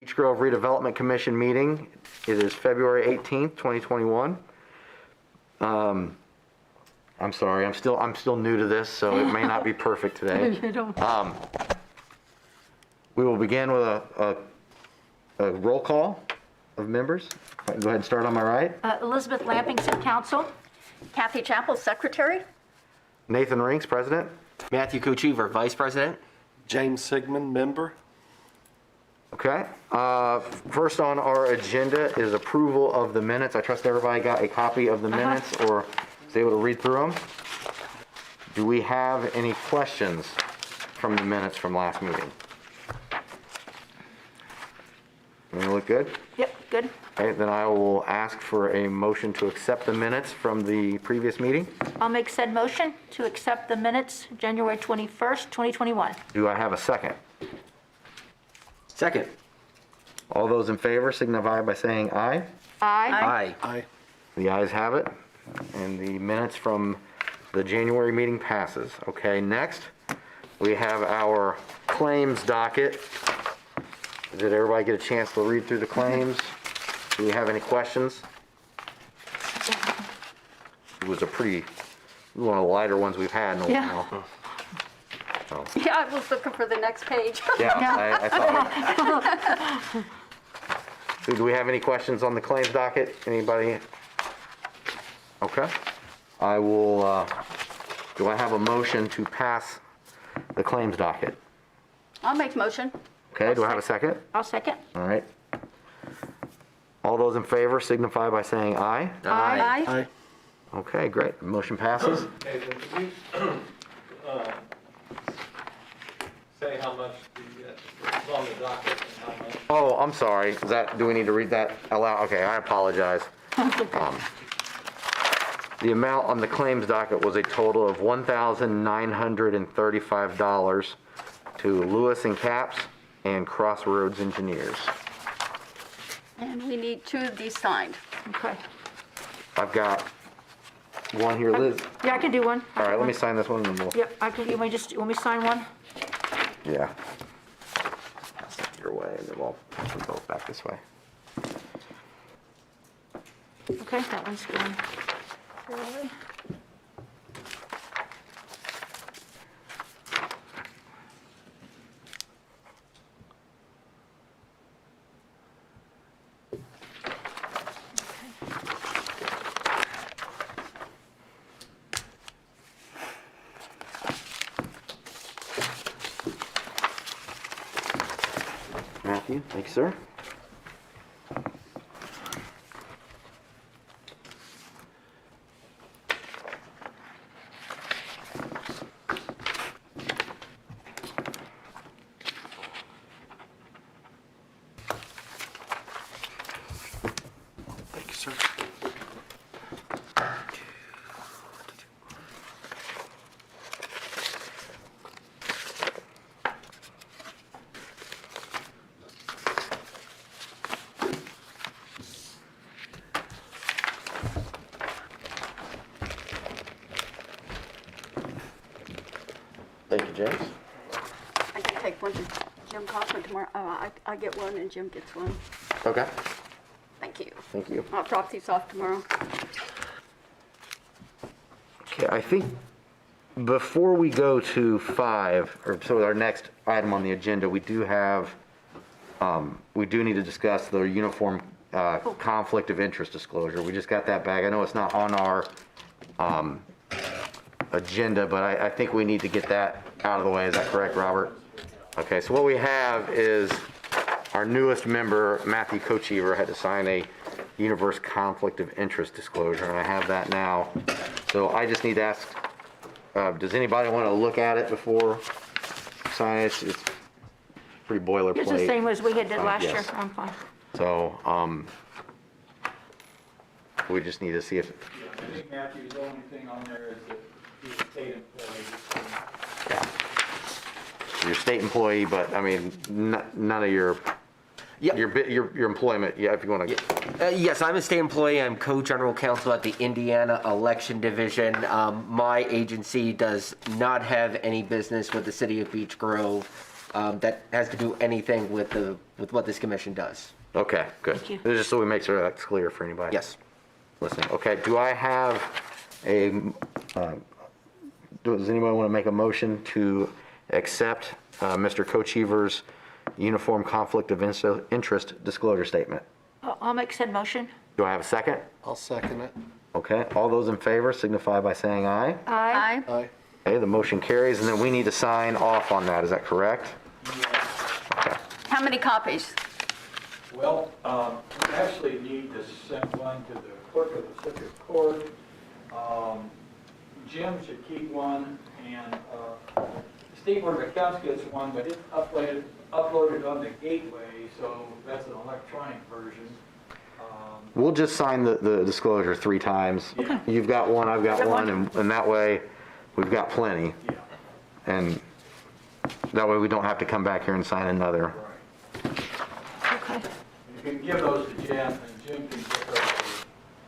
Beech Grove Redevelopment Commission meeting. It is February 18th, 2021. I'm sorry, I'm still new to this, so it may not be perfect today. We will begin with a roll call of members. Go ahead and start on my right. Elizabeth Lamping, City Council. Kathy Chappell, Secretary. Nathan Rinks, President. Matthew Kochever, Vice President. James Sigmund, member. Okay. First on our agenda is approval of the minutes. I trust everybody got a copy of the minutes or was able to read through them. Do we have any questions from the minutes from last meeting? They look good? Yep, good. Okay, then I will ask for a motion to accept the minutes from the previous meeting. I'll make said motion to accept the minutes, January 21st, 2021. Do I have a second? Second. All those in favor signify by saying aye. Aye. Aye. The ayes have it, and the minutes from the January meeting passes. Okay, next, we have our claims docket. Did everybody get a chance to read through the claims? Do we have any questions? It was one of the lighter ones we've had in a Yeah. while. So, Yeah, I was looking for the next page. yeah, I thought. So do we have any questions on the claims docket? Anybody? Okay. I will, do I have a motion to pass the claims docket? I'll make motion. Okay, do I have a second? I'll second. All right. All those in favor signify by saying aye. Aye. Aye. Okay, great. Motion passes. Nathan, could you say how much is on the docket and how much? Oh, I'm sorry. Do we need to read that aloud? Okay, I apologize. The amount on the claims docket was a total of $1,935 to Lewis and Caps and Crossroads Engineers. And we need 2 of these signed. Okay. I've got one here, Liz. Yeah, I can do one. All right, let me sign this one and we'll, Yep, I can. You want me to sign one? yeah. Pass it your way and then we'll go back this way. Okay, that one's going. Really? Matthew, thank you, sir. Thank you, sir. Thank you, James. I can take one to Jim Kaufman tomorrow. I get one and Jim gets one. Okay, Thank you. thank you. I'll drop these off tomorrow. Okay, I think before we go to 5, or so our next item on the agenda, we do need to discuss the uniform conflict of interest disclosure. We just got that back. I know it's not on our agenda, but I think we need to get that out of the way. Is that correct, Robert? Okay, so what we have is our newest member, Matthew Kochever, had to sign a universe conflict of interest disclosure, and I have that now. So I just need to ask, does anybody want to look at it before signing it? It's pretty boilerplate. It's the same as we had did last year. Yes. I'm fine. So, we just need to see if, I think Matthew, the only thing on there is that he's a state employee. you're a state employee, but I mean, none of your Yep. Your employment, yeah, if you want to. Yes, I'm a state employee. I'm co-general counsel at the Indiana Election Division. My agency does not have any business with the city of Beech Grove. that has to do anything with what this commission does. Okay, good. Thank you. Just so we make sure that's clear for anybody. Yes. Listening. Okay, do I have does anybody want to make a motion to accept Mr. Cochever's uniform conflict of interest disclosure statement? I'll make said motion. Do I have a second? I'll second it. Okay, all those in favor signify by saying aye. Aye. Aye. Okay, the motion carries, and then we need to sign off on that, is that correct? Okay. How many copies? Well, you actually need to send one to the clerk of the circuit court. Jim should keep one, and the State Board of Accounts gets one, but it's uploaded on the gateway, so that's an electronic version. We'll just sign the disclosure 3 times. Okay. You've got one, I've got Got one, one. and that way, we've got plenty. Yeah, And that way we don't have to come back here and sign another. right. Okay. You can give those to Jim, and Jim can get those to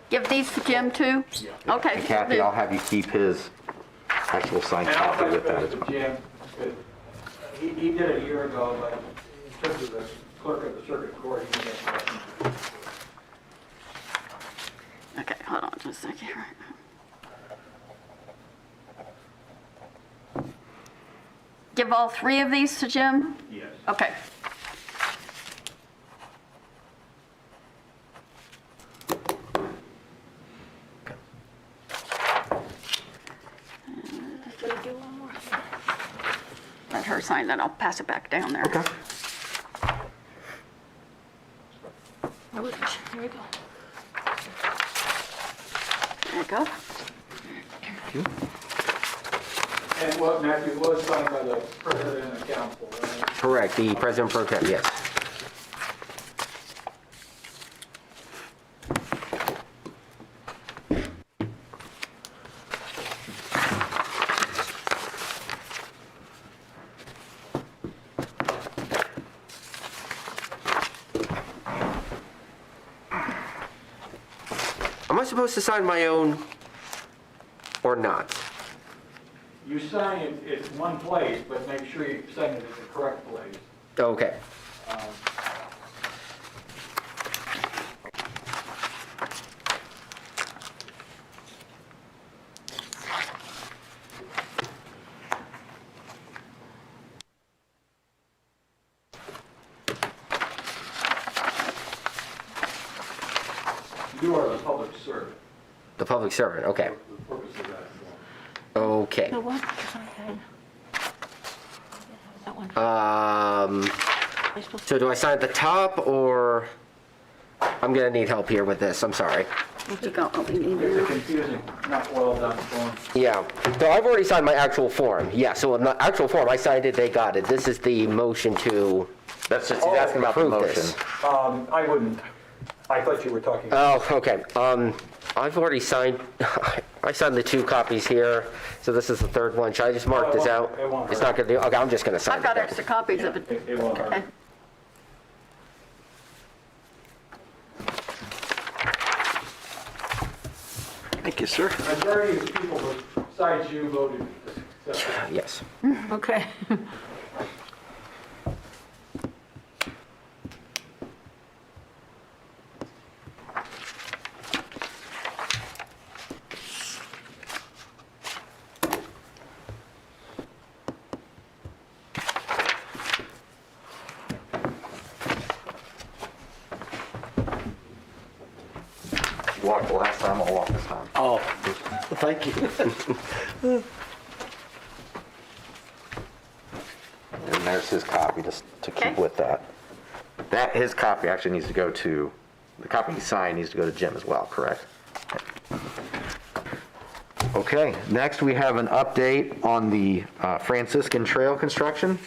Give these to Jim too? Yeah. Okay. And Kathy, I'll have you keep his actual signed And I'll copy touch with that base as with well. Jim, because he did it a year ago, but in terms of the clerk of the circuit court, he didn't have to. Okay, hold on just a second. Give all 3 of these to Jim? Yes. Okay. Let her sign that, I'll pass it back down there. Okay. Here we go. There you go. And what, Matthew, was signed by the president of council, right? Correct, the president pro tem, yes. Am I supposed to sign my own or not? You sign it, it's one place, but make sure you sign it at the correct place. Okay. You are the public servant, The public servant, okay. the purpose of that Okay. The one, 'cause I had that one. I supposed to- So do I sign at the top, or I'm gonna need help here with this, I'm sorry. You got what we need It's a now. confusing, not well done form. Yeah, so I've already signed my actual form. Yeah, so in the actual form, I signed it, they got it. This is the motion to That's just, he's asking about the approve motion. this. I wouldn't, I thought you were talking. Oh, okay. I've already signed, I signed the 2 copies here, so this is the 3rd one. Should I just mark this out? It won't It's hurt. not gonna do, okay, I'm just gonna sign I've it got then. extra copies of it. It won't hurt. Okay. Thank you, sir. Majority of the people besides you voted to accept it. Yes. Okay. You walked the last time, I'll walk this time. Oh, thank you. And there's his copy, just to keep Okay. with that. His copy actually needs to go to, the copy he signed needs to go to Jim as well, correct? Okay, next we have an update on the Franciscan Trail construction.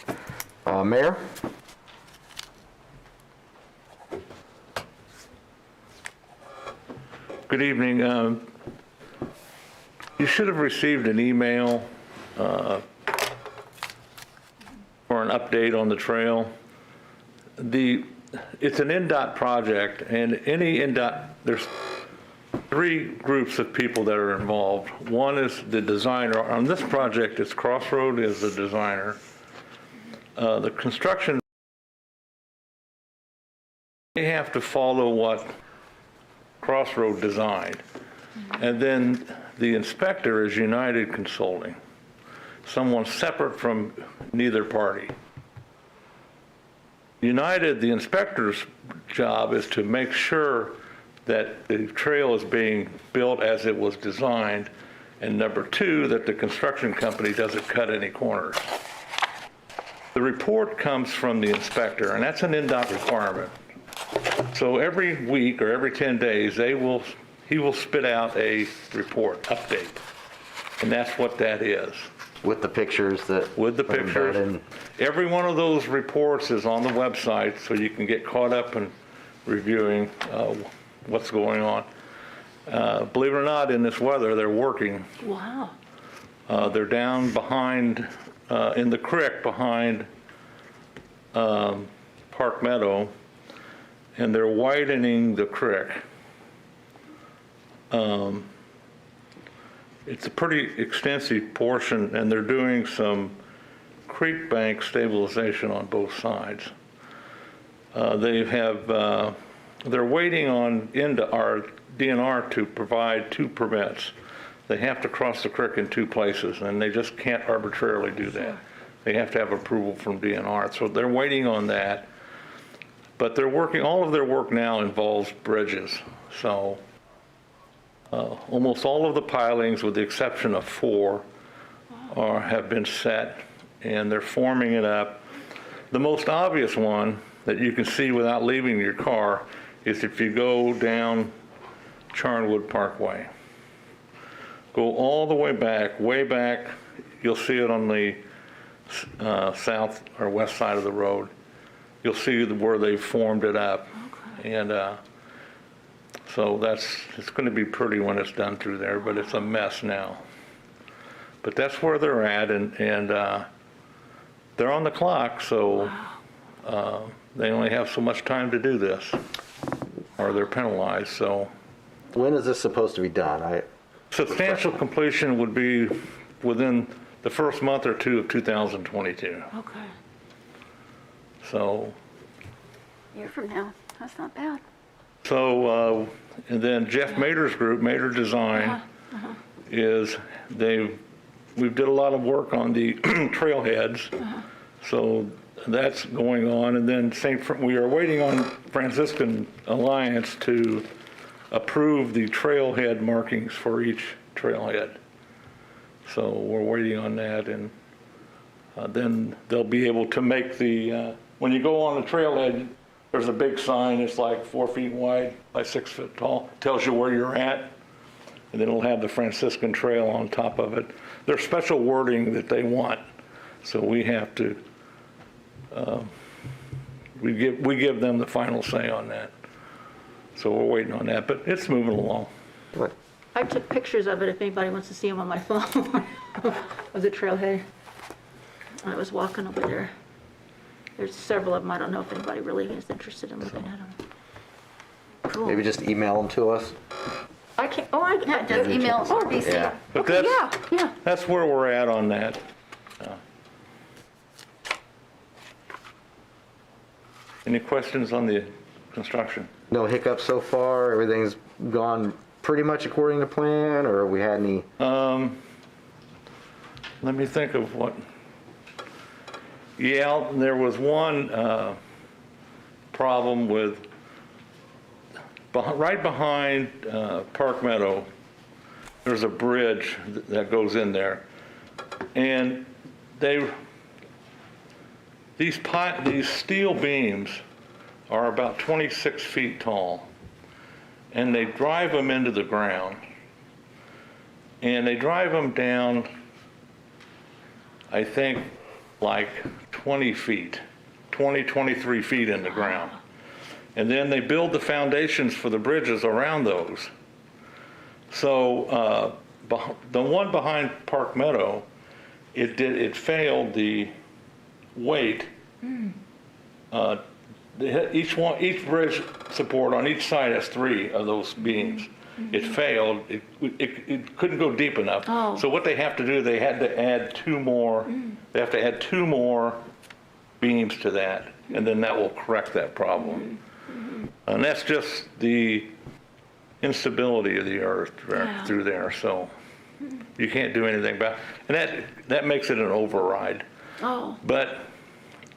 Mayor? Good evening. You should have received an email for an update on the trail. It's an NDOT project, and any NDOT, there's 3 groups of people that are involved. One is the designer. On this project, it's Crossroad is the designer. the construction, they have to follow what Crossroad designed. And then the inspector is United Consulting, someone separate from neither party. United, the inspector's job is to make sure that the trail is being built as it was designed, and number two, that the construction company doesn't cut any corners. The report comes from the inspector, and that's an NDOT requirement. So every week or every 10 days, he will spit out a report, update, and that's what that is. With the pictures that. With the are pictures. embedded. Every one of those reports is on the website, so you can get caught up in reviewing what's going on. Believe it or not, in this weather, they're working. Wow. They're down behind, in the creek behind Park Meadow, and they're widening the creek. It's a pretty extensive portion, and they're doing some creek bank stabilization on both sides. They're waiting on our DNR to provide 2 permits. They have to cross the creek in 2 places, and they just can't arbitrarily do that. They have to have approval from DNR, so they're waiting on that. But they're working, all of their work now involves bridges. So almost all of the pilings, with the exception of 4, have been set, and they're forming it up. The most obvious one that you can see without leaving your car is if you go down Charnwood Parkway. Go all the way back, you'll see it on the south or west side of the road. You'll see where they've formed it up. Okay. And so it's going to be pretty when it's done through there, but it's a mess now. But that's where they're at, and they're on the clock, so they only have so much time to do this, or they're penalized. So When is this supposed to be done? substantial completion would be within the first month or 2 of 2022. Okay. So. A year from now, that's not bad. So, and then Jeff Mader's group, Mader Design, we did a lot of work on the trailheads. So that's going on. And then we are waiting on Franciscan Alliance to approve the trailhead markings for each trailhead. So we're waiting on that, and then they'll be able to make when you go on the trailhead, there's a big sign, it's like 4 feet wide by 6 foot tall, tells you where you're at, and then it'll have the Franciscan Trail on top of it. There's special wording that they want, so we have to, we give them the final say on that. So we're waiting on that, but it's moving along. What? I took pictures of it if anybody wants to see them on my phone of the trailhead. I was walking over there. There's several of them. I don't know if anybody really is interested in looking at them. Cool. Maybe just email them to us? I can't, I Yeah, just email RBC. Yeah. But Okay, yeah. that's where we're at on that. Any questions on the construction? No hiccups so far? Everything's gone pretty much according to plan, or have we had any? Let me think of what. Yeah, there was one problem with right behind Park Meadow. There's a bridge that goes in there, and these steel beams are about 26 feet tall, and they drive them into the ground, and they drive them down, I think, like 20 feet, 23 feet in the ground. And then they build the foundations for the bridges around those. So the one behind Park Meadow, it failed the weight. Each bridge support on each side has 3 of those beams. It failed. It couldn't go deep enough. Oh. So what they have to do, they had to add 2 more. They have to add 2 more beams to that, and then that will correct that problem. And that's just the instability of the earth Yeah. through there, so you can't do anything about, and that makes it an override. Oh, But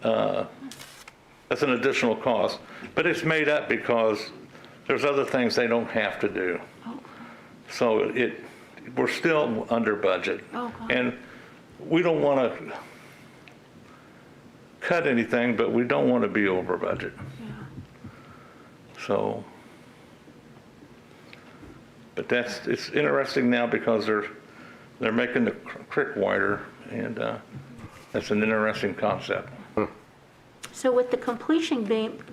that's an additional cost. But it's made up because there's other things they don't have to do. So we're still under budget. Okay. And we don't want to cut anything, but we don't want to be over budget. So, but it's interesting now because they're making the creek wider, and that's an interesting concept. so with the completion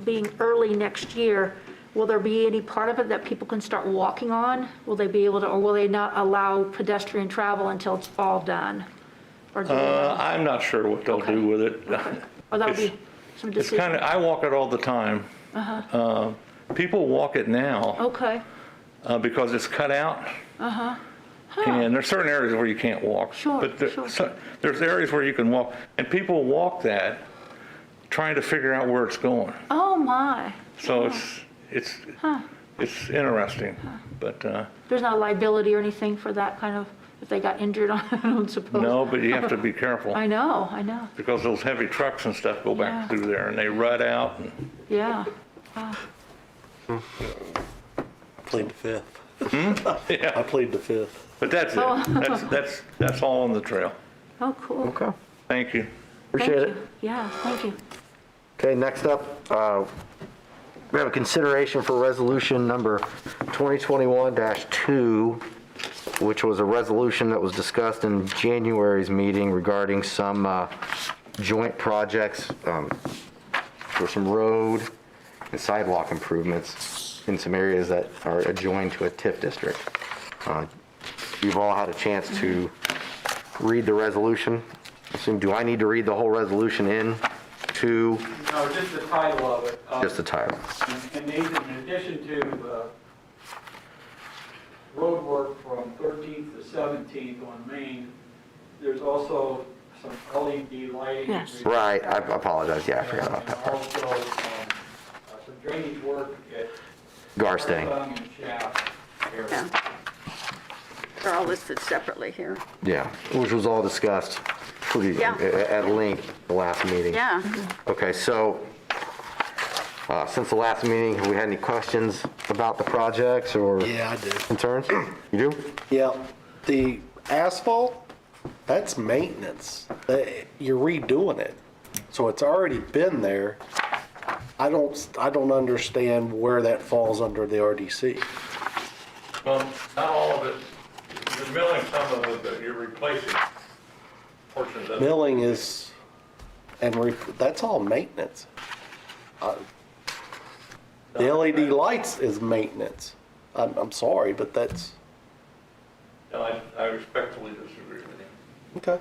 being early next year, will there be any part of it that people can start walking on? Will they be able to, or will they not allow pedestrian travel until it's all done? Or do they know? I'm not sure what they'll do with it. Or that'll be some It's decision? kind of, I walk it all the time. People walk it now Okay, because it's cut out. And there's certain areas where you can't walk. Sure, But sure. there's areas where you can walk, and people walk that trying to figure out where it's going. oh my, So it's interesting, but there's no liability or anything for that kind of, if they got injured on it, I don't suppose? no, but you have to be careful I know, because those heavy trucks and stuff go back Yeah. through there and they rut out. And yeah. Plead the fifth. I yeah, plead the fifth. but that's it. That's all on the trail. Oh, cool. Okay, Thank you. appreciate Thank it. you. Yeah, thank you. Okay, next up, we have a consideration for resolution number 2021-2, which was a resolution that was discussed in January's meeting regarding some joint projects for some road and sidewalk improvements in some areas that are adjoined to a TIF district. You've all had a chance to read the resolution. Do I need to read the whole resolution in to No, just the title of it. just the title? And Nathan, in addition to road work from 13th to 17th on Main, there's also some LED lighting. Yes. Right, I apologize, yeah, I forgot about that And part. also some drainage work at Garstang, Tongue and Shaft area. Yeah. They're all listed separately here. yeah, which was all discussed pretty Yeah. at length the last meeting. Yeah. Okay, so, since the last meeting, have we had any questions about the projects or Yeah, I do. concerns? You do? Yeah, the asphalt, that's maintenance. You're redoing it. So it's already been there. I don't understand where that falls under the RDC. Well, not all of it. You're milling some of it, but you're replacing portions of it. Milling is, that's all maintenance. The LED lights is maintenance. I'm sorry, but that's, No, I respectfully disagree with you. okay.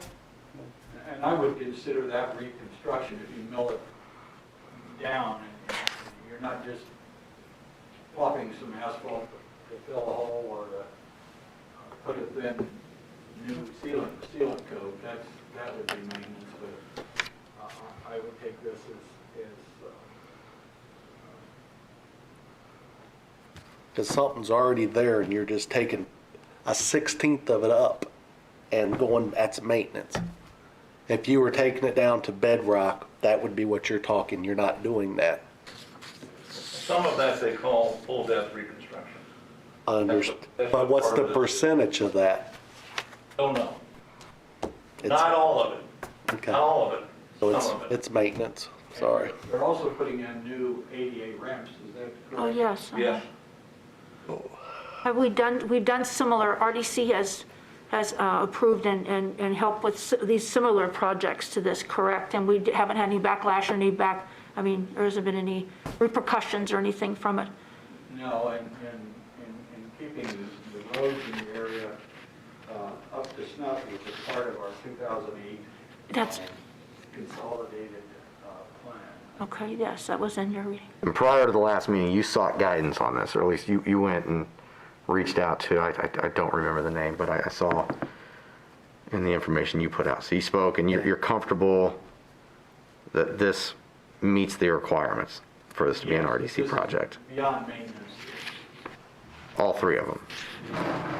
And I would consider that reconstruction if you mill it down and you're not just plopping some asphalt to fill a hole or to put a thin new sealant coat. That would be maintenance, but I would take this as Because something's already there and you're just taking a 16th of it up and going, that's maintenance. If you were taking it down to bedrock, that would be what you're talking. You're not doing that. Some of that they call full depth reconstruction. I understand. That's But what what's part the of it is. percentage of that? Don't know. It's- Not all of it. Okay. Not all of it. So Some of it. it's maintenance. Sorry. they're also putting in new ADA ramps, is that correct? Oh, yes. Yes. Have we've done similar, RDC has approved and helped with these similar projects to this, correct? And we haven't had any backlash or there hasn't been any repercussions or anything from it? No, and keeping the roads in the area up to snuff, which is part of our 2008 That's, consolidated plan. okay, yes, that was in your reading. And prior to the last meeting, you sought guidance on this, or at least you went and reached out to, I don't remember the name, but I saw in the information you put out. So you spoke and you're comfortable that this meets the requirements for this to be an Yes, RDC this is project. Beyond maintenance. All three of them.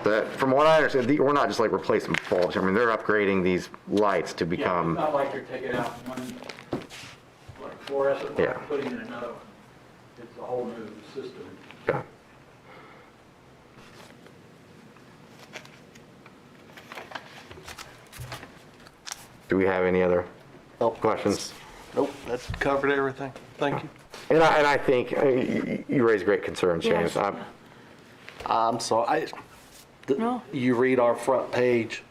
That, from what I understand, we're not just like replacing bulbs. I mean, they're upgrading these lights to Yeah, become, it's not like they're taking out one, like fluorescent Yeah. light and putting in another one. It's a whole new system. yeah. Do we have any other Nope. questions? Nope, that covered everything. Thank you. And I think you raise great concerns, James. Yes. I'm sorry, No. you read our front page,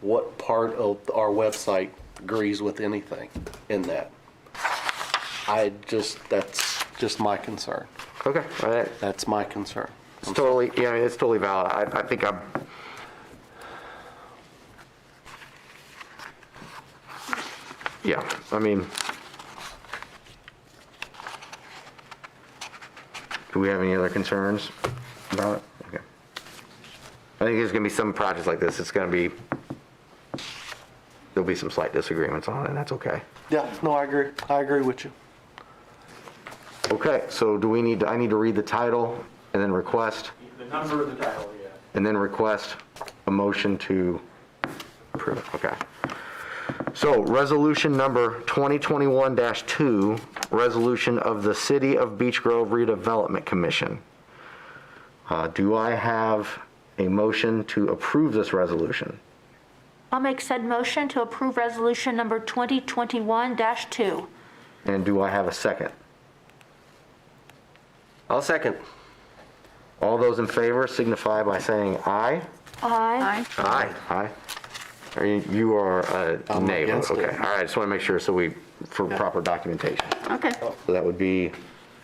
what part of our website agrees with anything in that? That's just my concern. Okay, all right. That's my concern. It's totally, yeah, I mean, it's totally valid. I think I'm, yeah, I mean, do we have any other concerns about it? Okay. I think there's gonna be some projects like this, it's gonna be, there'll be some slight disagreements on it, and that's okay. Yeah, no, I agree. I agree with you. Okay, so do we need, I need to read the title and then request, The number of the title, yeah. and then request a motion to approve it, okay. So, resolution number 2021-2, resolution of the City of Beech Grove Redevelopment Commission. Do I have a motion to approve this resolution? I'll make said motion to approve resolution number 2021-2. And do I have a second? I'll second. All those in favor signify by saying aye. Aye. Aye. Aye. You are a I'm nay vote, against it. okay. All right, just want to make sure, so for proper documentation. Okay, So that would be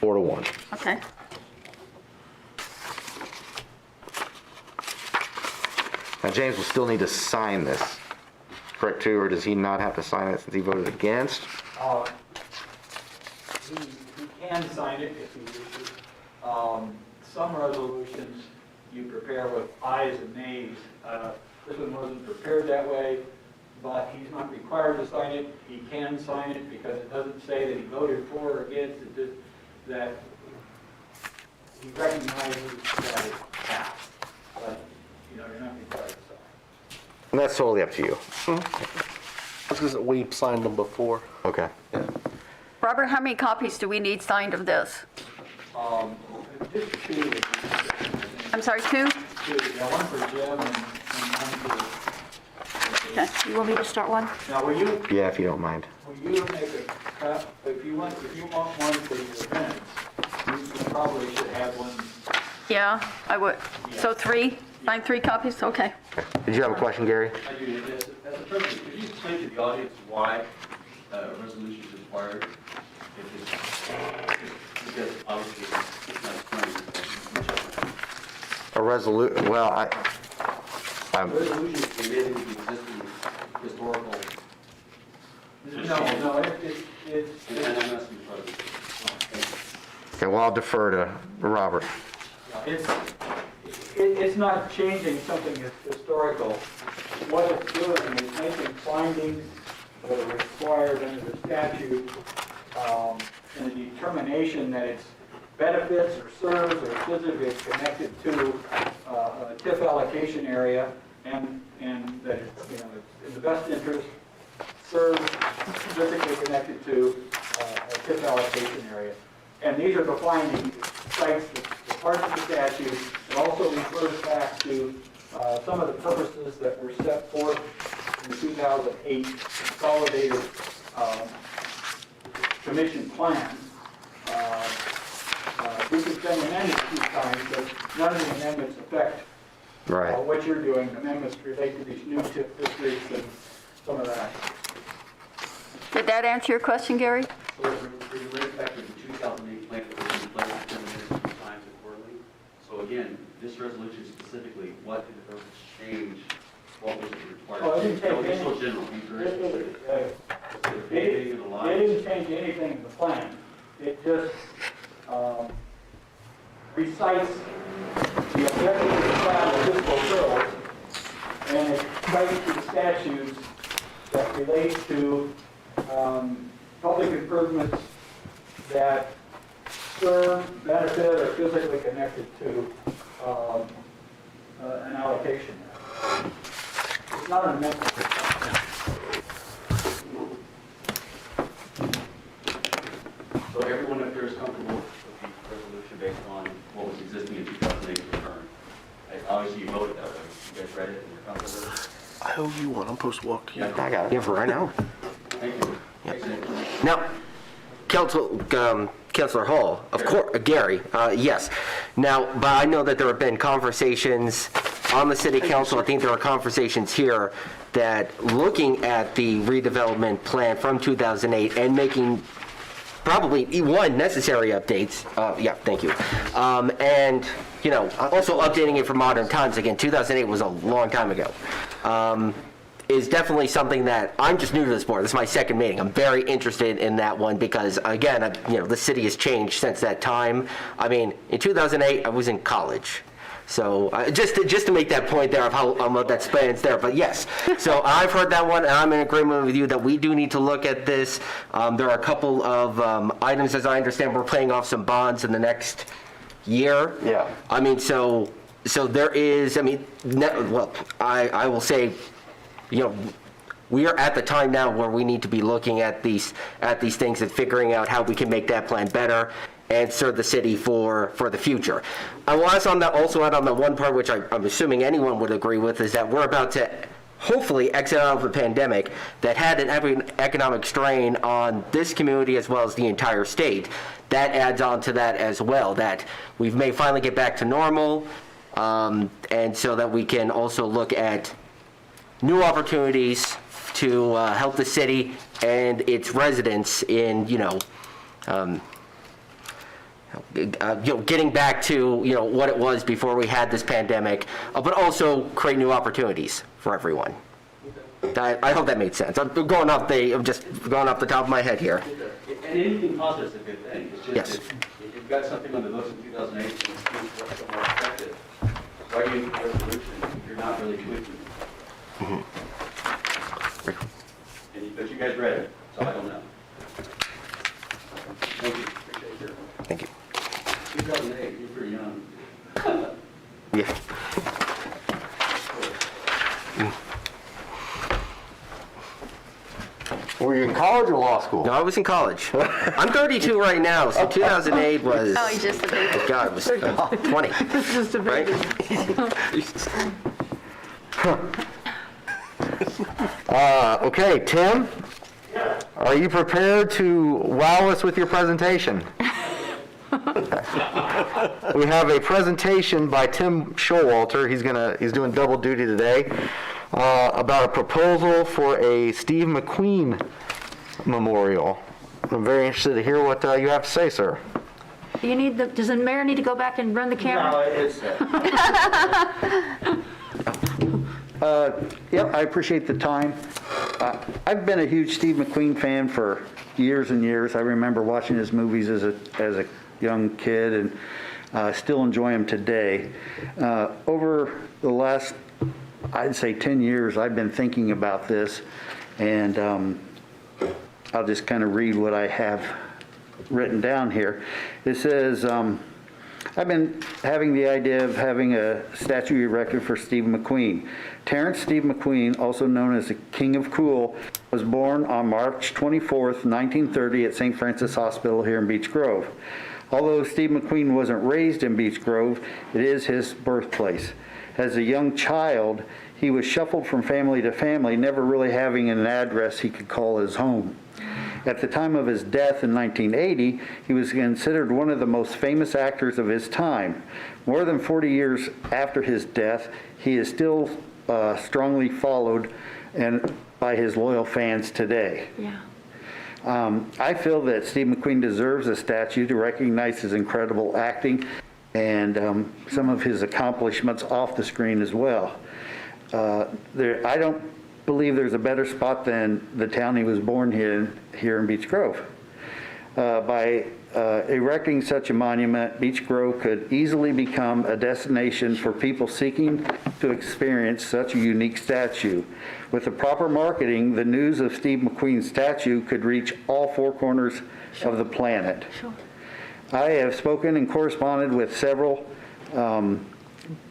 4-1. okay. Now, James will still need to sign this, correct, too, or does he not have to sign it since he voted against? He can sign it if he wishes. Some resolutions you prepare with ayes and nays. This one wasn't prepared that way, but he's not required to sign it. He can sign it because it doesn't say that he voted for or against, it just that he recognizes that it passed. But, you know, you're not required to sign. And that's totally up to you. Because we signed them before. Okay. Robert, how many copies do we need signed of this? Just two, I'm sorry, two? one for Jim and one for, Okay. You want me to start one? now will you, Yeah, if you don't mind. will you make a, if you want one for your minutes, you probably should have one. Yeah, I would. So three? Find three copies? Okay. Did you have a question, Gary? I do, as a president, could you explain to the audience why a resolution is required? If it's, because obviously it's not explained. A well, Resolutions related to the existing historical, No, it's, and I'm asking the president. okay, well, I'll defer to Robert. it's not changing something historical. What it's doing is making findings that are required under the statute, and a determination that it's benefits or serves or physically connected to a TIF allocation area, and that it's, you know, it's in the best interest, serves physically connected to a TIF allocation area. And these are the findings, cites the parts of the statute. It also refers back to some of the purposes that were set forth in the 2008 consolidated commission plan. We could send amendments a few times, but none of the amendments affect Right. what you're doing. Amendments relate to these new TIF districts and some of that. Did that answer your question, Gary? So it relates back to the 2008 plan that was in place, implemented 2 times and quarterly. So again, this resolution specifically, what did the change? What was it required? Oh, it didn't take No, it's any- so general, be very specific. It Anything in the didn't lines? change anything in the plan. It just recites the objectives of the plan of fiscal goals, and it cites the statutes that relate to public improvements that serve, benefit, or physically connected to an allocation. It's not an amendment. So everyone up here is comfortable with the resolution based on what was existing in 2008 return? Obviously, you voted that way. You guys read it and you're comfortable with it? I owe you one. I'm supposed to walk to you. I got Yeah, it. for right now. Thank you. Thanks, Nick. Now, Councilor Hall, of course, Gary, yes. Now, but I know that there have been conversations on the city council, I think there are conversations here that looking at the redevelopment plan from 2008 and making probably one necessary updates, yeah, thank you. And, you know, also updating it for modern times, again, 2008 was a long time ago. Is definitely something that, I'm just new to this board, this is my second meeting, I'm very interested in that one because, again, you know, the city has changed since that time. I mean, in 2008, I was in college. So, just to make that point there of how that spans there, but yes. So I've heard that one, and I'm in agreement with you that we do need to look at this. There are a couple of items, as I understand, we're paying off some bonds in the next year. Yeah. I mean, so there is, I mean, well, I will say, you know, we are at the time now where we need to be looking at these things and figuring out how we can make that plan better and serve the city for the future. I will also add on the one part which I'm assuming anyone would agree with is that we're about to hopefully exit out of a pandemic that had an economic strain on this community as well as the entire state. That adds on to that as well, that we may finally get back to normal, and so that we can also look at new opportunities to help the city and its residents in, getting back to, what it was before we had this pandemic, but also create new opportunities for everyone. I hope that made sense. I'm just going off the top of my head here. And anything positive is a good thing. It's just Yes. that if you've got something on the books in 2008 and it's somewhat effective, why do you need a resolution if you're not really tweaking it? But you guys read it, so I don't know. Thank you. Appreciate your. Thank you. 2008, you're pretty young. Yeah. Were you in college or law school? No, I was in college. I'm 32 right now, so 2008 was, Oh, he's just a baby. God, it was 20, It's just a right? Okay, Tim? Are you prepared to wow us with your presentation? We have a presentation by Tim Showalter. He's doing double duty today about a proposal for a Steve McQueen memorial. I'm very interested to hear what you have to say, sir. Does the mayor need to go back and run the camera? Yep, I appreciate the time. I've been a huge Steve McQueen fan for years and years. I remember watching his movies as a young kid and still enjoy them today. Over the last, I'd say 10 years, I've been thinking about this, and I'll just kind of read what I have written down here. It says, I've been having the idea of having a statue erected for Steve McQueen. Terrence Steve McQueen, also known as the King of Cool, was born on March 24th, 1930 at St. Francis Hospital here in Beech Grove. Although Steve McQueen wasn't raised in Beech Grove, it is his birthplace. As a young child, he was shuffled from family to family, never really having an address he could call his home. At the time of his death in 1980, he was considered one of the most famous actors of his time. More than 40 years after his death, he is still strongly followed and by his loyal fans today. Yeah. I feel that Steve McQueen deserves a statue to recognize his incredible acting and some of his accomplishments off the screen as well. I don't believe there's a better spot than the town he was born in here in Beech Grove. By erecting such a monument, Beech Grove could easily become a destination for people seeking to experience such a unique statue. With the proper marketing, the news of Steve McQueen's statue could reach all four corners of the planet. Sure. I have spoken and corresponded with several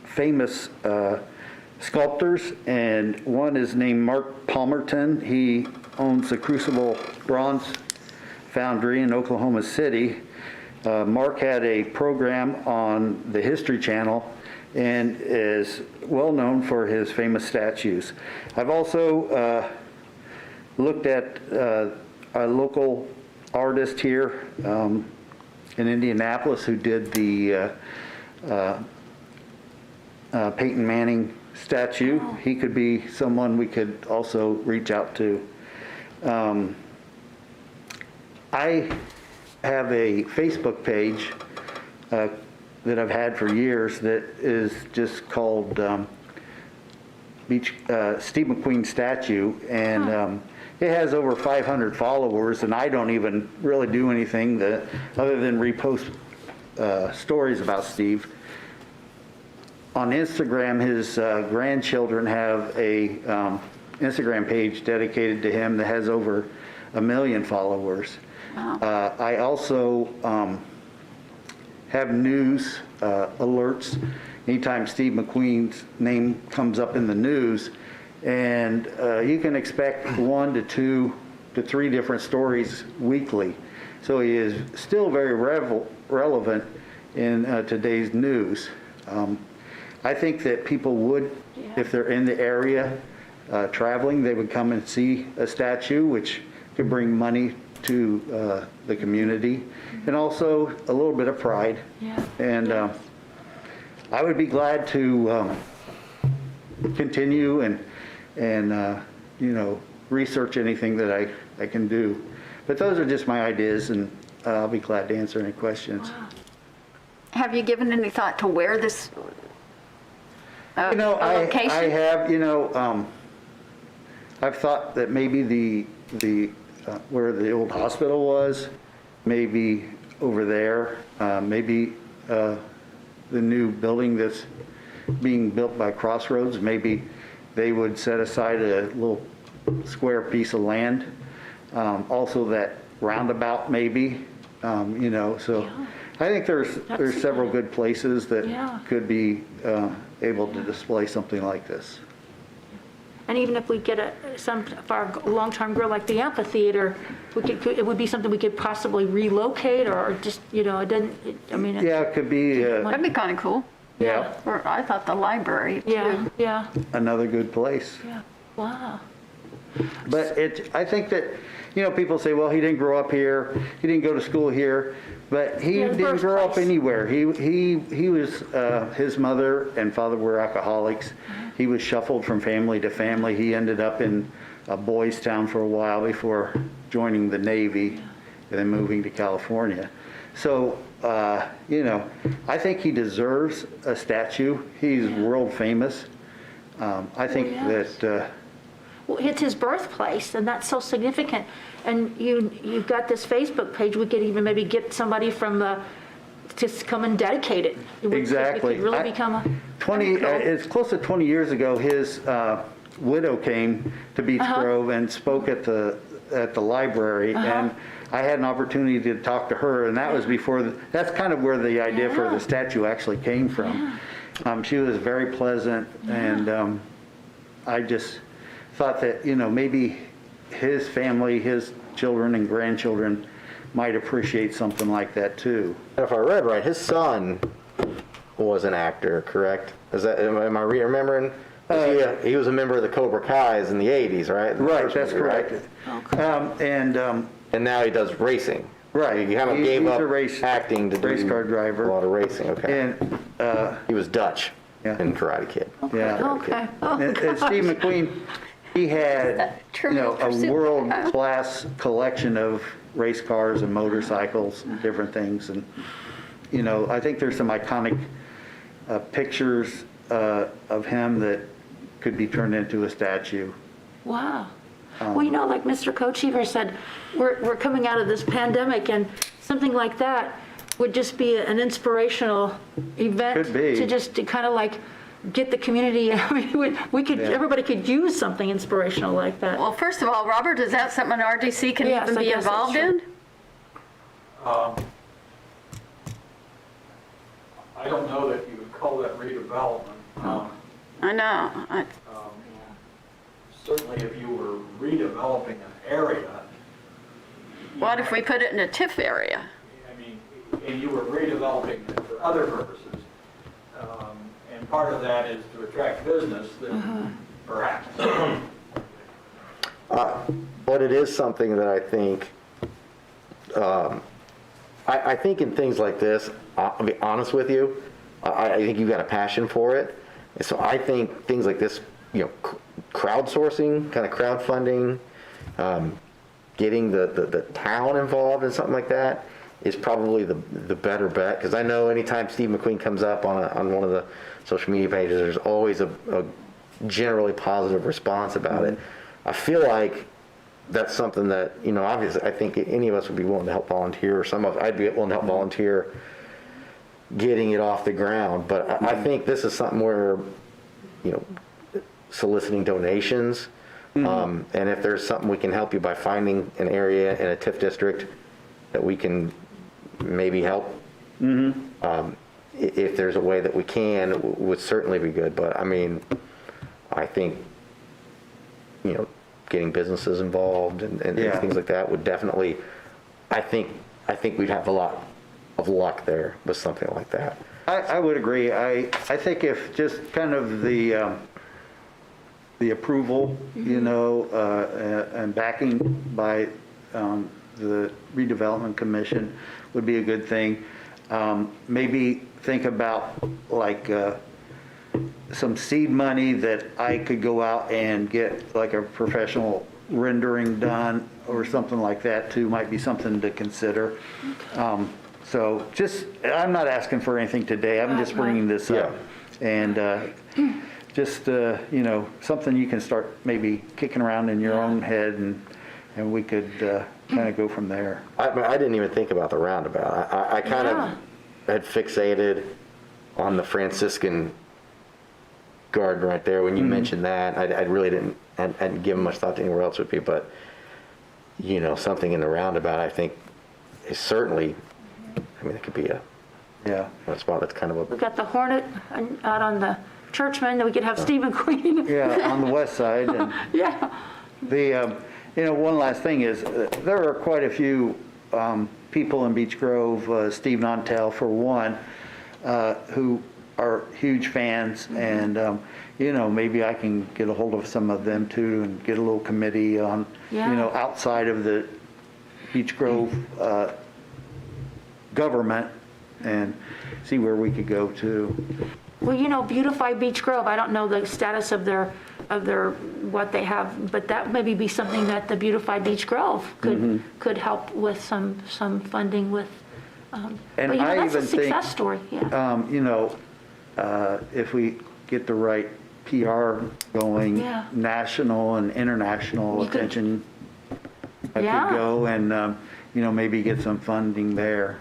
famous sculptors, and one is named Mark Palmerton. He owns the Crucible Bronze Foundry in Oklahoma City. Mark had a program on the History Channel and is well known for his famous statues. I've also looked at a local artist here in Indianapolis who did the Peyton Manning statue. He could be someone we could also reach out to. I have a Facebook page that I've had for years that is just called Steve McQueen Statue, and it has over 500 followers, and I don't even really do anything other than repost stories about Steve. On Instagram, his grandchildren have a Instagram page dedicated to him that has over 1 million followers. I also have news alerts anytime Steve McQueen's name comes up in the news, and you can expect 1 to 2 to 3 different stories weekly. So he is still very relevant in today's news. I think that people would, if they're in the area traveling, they would come and see a statue, which could bring money to the community, and also a little bit of pride. Yeah. And I would be glad to continue and research anything that I can do. But those are just my ideas, and I'll be glad to answer any questions. Wow. Have you given any thought to where this location? I have, I've thought that maybe the where the old hospital was, maybe over there, maybe the new building that's being built by Crossroads, maybe they would set aside a little square piece of land. Also that roundabout maybe, so I think there's several good places that could be able to display something like this. And even if we get some of our long-term growth, like the amphitheater, it would be something we could possibly relocate, or just, it doesn't, Yeah, it could be, That'd be kind of cool. yeah, Or I thought the library too. Yeah, another good place. wow. But I think that, people say, well, he didn't grow up here, he didn't go to school here, but he Yeah, the didn't grow up birthplace. anywhere. He was, his mother and father were alcoholics. He was shuffled from family to family. He ended up in Boys Town for a while before joining the Navy and then moving to California. So, I think he deserves a statue. He's world famous. I think yes. that, Well, it's his birthplace, and that's so significant. And you've got this Facebook page. We could even maybe get somebody from to come and dedicate it. Exactly. It could really become a 20, it's close to 20 years ago, his widow came to Beech Grove and spoke at the library, and I had an opportunity to talk to her, and that was before, that's kind of where the idea for the statue actually came from. She was very pleasant, and I just thought that, maybe his family, his children and grandchildren might appreciate something like that too. If I read right, his son was an actor, correct? Am I remembering? He was a member of the Cobra Kai's in the 80s, right? Right, that's correct. And now he does racing. Right. He kind of He's gave up a acting to do race car driver. a lot of racing, okay. And, He was Dutch Yeah. in Karate Kid. yeah. Okay. Oh, And Steve McQueen, he had, Trivial a Pursuit. world-class collection of race cars and motorcycles and different things. And, I think there's some iconic pictures of him that could be turned into a statue. Wow. Well, you know, like Mr. Co-Chief said, we're coming out of this pandemic, and something like that would just be an inspirational event. Could be. To kind of like get the community, I mean, we could, Yeah. everybody could use something inspirational like that. Well, first of all, Robert, is that something an RDC can Yes, even I be guess that's involved true. in? I don't know that you would call that redevelopment. I know. Certainly if you were redeveloping an area, What if we put it in a TIF area? I mean, and you were redeveloping it for other purposes, and part of that is to attract business, then perhaps. But it is something that I think, I think in things like this, I'll be honest with you, I think you've got a passion for it. And so I think things like this, crowdsourcing, kind of crowdfunding, getting the town involved in something like that is probably the better bet. Because I know anytime Steve McQueen comes up on one of the social media pages, there's always a generally positive response about it. I feel like that's something that, obviously, I think any of us would be willing to help volunteer, or I'd be willing to help volunteer getting it off the ground. But I think this is something where, soliciting donations, and if there's something we can help you by finding an area in a TIF district that we can maybe help, if there's a way that we can, would certainly be good. But I mean, I think, getting businesses involved and Yeah. things like that would definitely, I think we'd have a lot of luck there with something like that. I would agree. I think if just kind of the approval, and backing by the redevelopment commission would be a good thing. Maybe think about like some seed money that I could go out and get like a professional rendering done or something like that too, might be something to consider. So just, I'm not asking for anything today, I'm just bringing this up. And just, something you can start maybe kicking around in your own head, and we could kind of go from there. I didn't even think about the roundabout. I kind of had fixated on the Franciscan garden right there when you mentioned that. I really hadn't given much thought to anywhere else would be, but something in the roundabout I think is certainly, it could be a spot that's kind of a. We've got the Hornet out on the Churchman, then we could have Steve McQueen. Yeah, on the west side. And Yeah. the, one last thing is, there are quite a few people in Beech Grove, Steve Nantel for one, who are huge fans, and maybe I can get a hold of some of them too and get a little committee on, outside of the Beech Grove government and see where we could go to. Well, Beautify Beech Grove, I don't know the status of their, what they have, but that maybe be something that the Beautify Beech Grove could help with some funding with, And but I that's a even think, success story, yeah. if we get the right PR going, Yeah. national and international You could- attention, I Yeah. could go and, maybe get some funding there.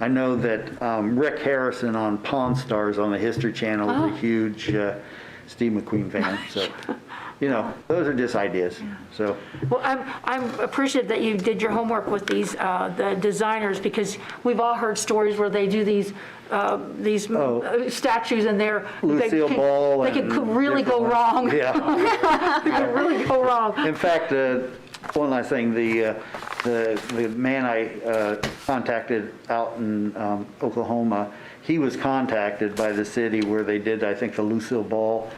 I know that Rick Harrison on Pawn Stars on the History Channel is a huge Steve McQueen fan, so, those are just ideas, so. Well, I'm appreciative that you did your homework with these, the designers, because we've all heard stories where they do these statues and they're. Lucille Ball They could and really go different wrong. ones. Yeah. They could really go wrong. In fact, one last thing, the man I contacted out in Oklahoma, he was contacted by the city where they did, I think, the Lucille Ball,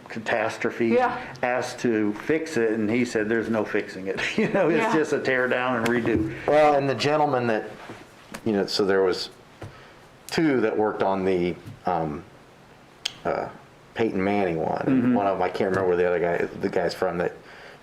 catastrophe. Yeah. Asked to fix it, and he said, there's no fixing it. Yeah. It's just a tear down and redo. Well, and the gentleman that, so there was two that worked on the Peyton Manning one. And one of them, I can't remember where the guy's from that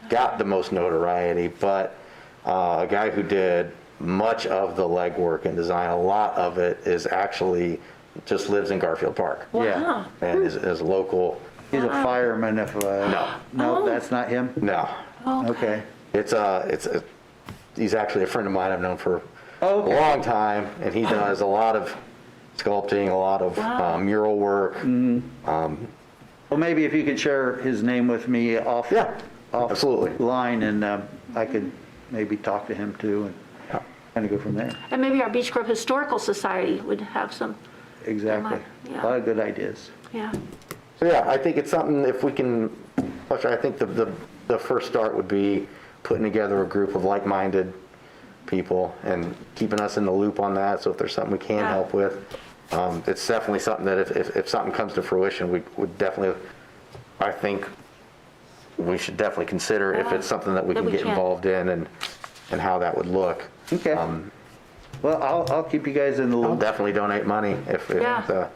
got the most notoriety, but a guy who did much of the legwork and design, a lot of it is actually just lives in Garfield Park. Yeah. And is local, He's a fireman if, No. no, Oh. that's not him? No. Okay. He's actually a friend of mine I've known for Oh, a okay. long time, and he does a lot of sculpting, a lot of Wow. mural work. Well, maybe if you could share his name with me off. Yeah, absolutely. Line, and I could maybe talk to him too, and kind of go from there. And maybe our Beech Grove Historical Society would have some, Exactly. Yeah. A lot of good ideas. yeah. So yeah, I think it's something, if we can, I think the first start would be putting together a group of like-minded people and keeping us in the loop on that, so if there's something we can Yeah. help with. It's definitely something that if something comes to fruition, we would definitely, I think, we should definitely consider if it's something that we That can we get can. involved in and how that would look. Okay. Well, I'll keep you guys in the I'll loop. definitely donate money if Yeah.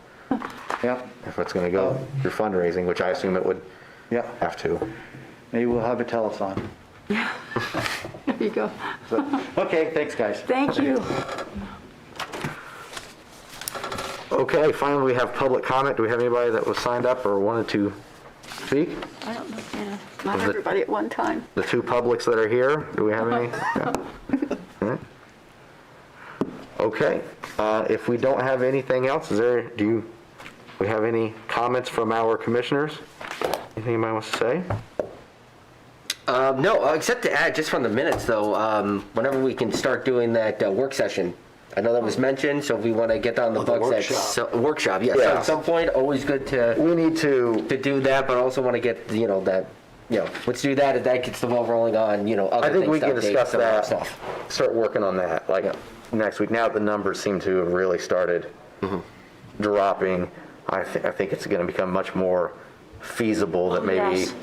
Yep, it's going to go through fundraising, which I assume it would yep. have to. Maybe we'll have a telethon. There you go. Okay, thanks, guys. Thank you. Okay, finally, we have public comment. Do we have anybody that was signed up or wanted to speak? I don't know, yeah. Not Was it- everybody at one time. The two publics that are here, do we have any? Yeah. All right. Okay, if we don't have anything else, we have any comments from our commissioners? Anything anybody wants to say? No, except to add, just from the minutes though, whenever we can start doing that work session. I know that was mentioned, so if we want to get on the the books. workshop. Workshop, yes. So Yeah. at some point, always good to We need to, do that, but also want to get, let's do that, and that gets the ball rolling on, other I things. think we can updates, discuss some other that, stuff. start working on that, like, next week. Now that the numbers seem to have really started dropping, I think it's gonna become much more feasible that maybe Yes.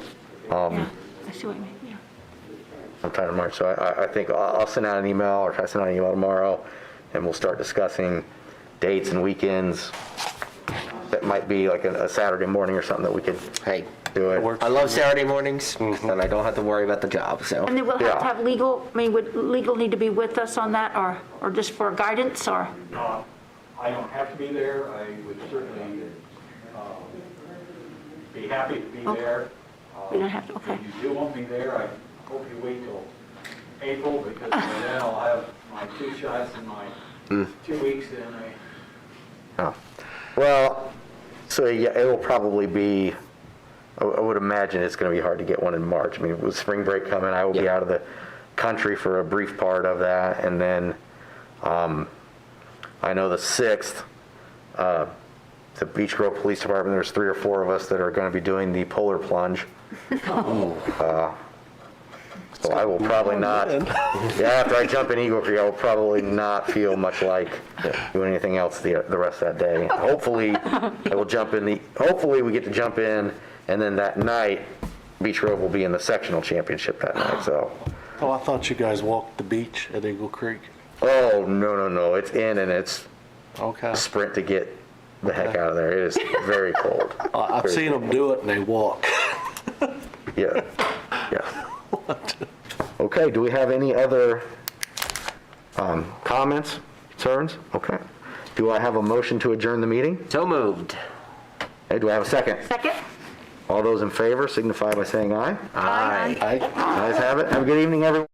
Yeah, I see what you mean, yeah. sometime in March. So I think I'll send out an email, or try to send out an email tomorrow, and we'll start discussing dates and weekends. That might be like a Saturday morning or something that we could Hey, do it. Works. I love Saturday mornings, and I don't have to worry about the job, so. And then we'll have Yeah. to have legal, I mean, would legal need to be with us on that, or just for guidance, or? I don't have to be there. I would certainly be happy to be Okay. there. We don't have to, okay. If you do want me there, I hope you wait till April, because by then I'll have my 2 shots in my 2 weeks, and Oh. Well, so yeah, it will probably be, I would imagine it's going to be hard to get one in March. I mean, with spring break coming, I will be Yeah. out of the country for a brief part of that. And then I know the 6th, the Beech Grove Police Department, there's 3 or 4 of us that are going to be doing the polar plunge. So I will probably not, yeah, after I jump in Eagle Creek, I will probably not feel much like doing anything else the rest of that day. Hopefully, hopefully we get to jump in, and then that night, Beech Grove will be in the sectional championship that night, so. Oh, I thought you guys walked the beach at Eagle Creek. Oh, no, it's in and it's Okay. a sprint to get the heck out of there. It is very cold. I've Very seen them do it and they walk. Yeah, yeah. Okay, do we have any other comments, concerns? Okay. Do I have a motion to adjourn the meeting? So moved. Hey, do I have a second? Second? All those in favor signify by saying aye. Aye. I Ayes have it. Have a good evening, everyone.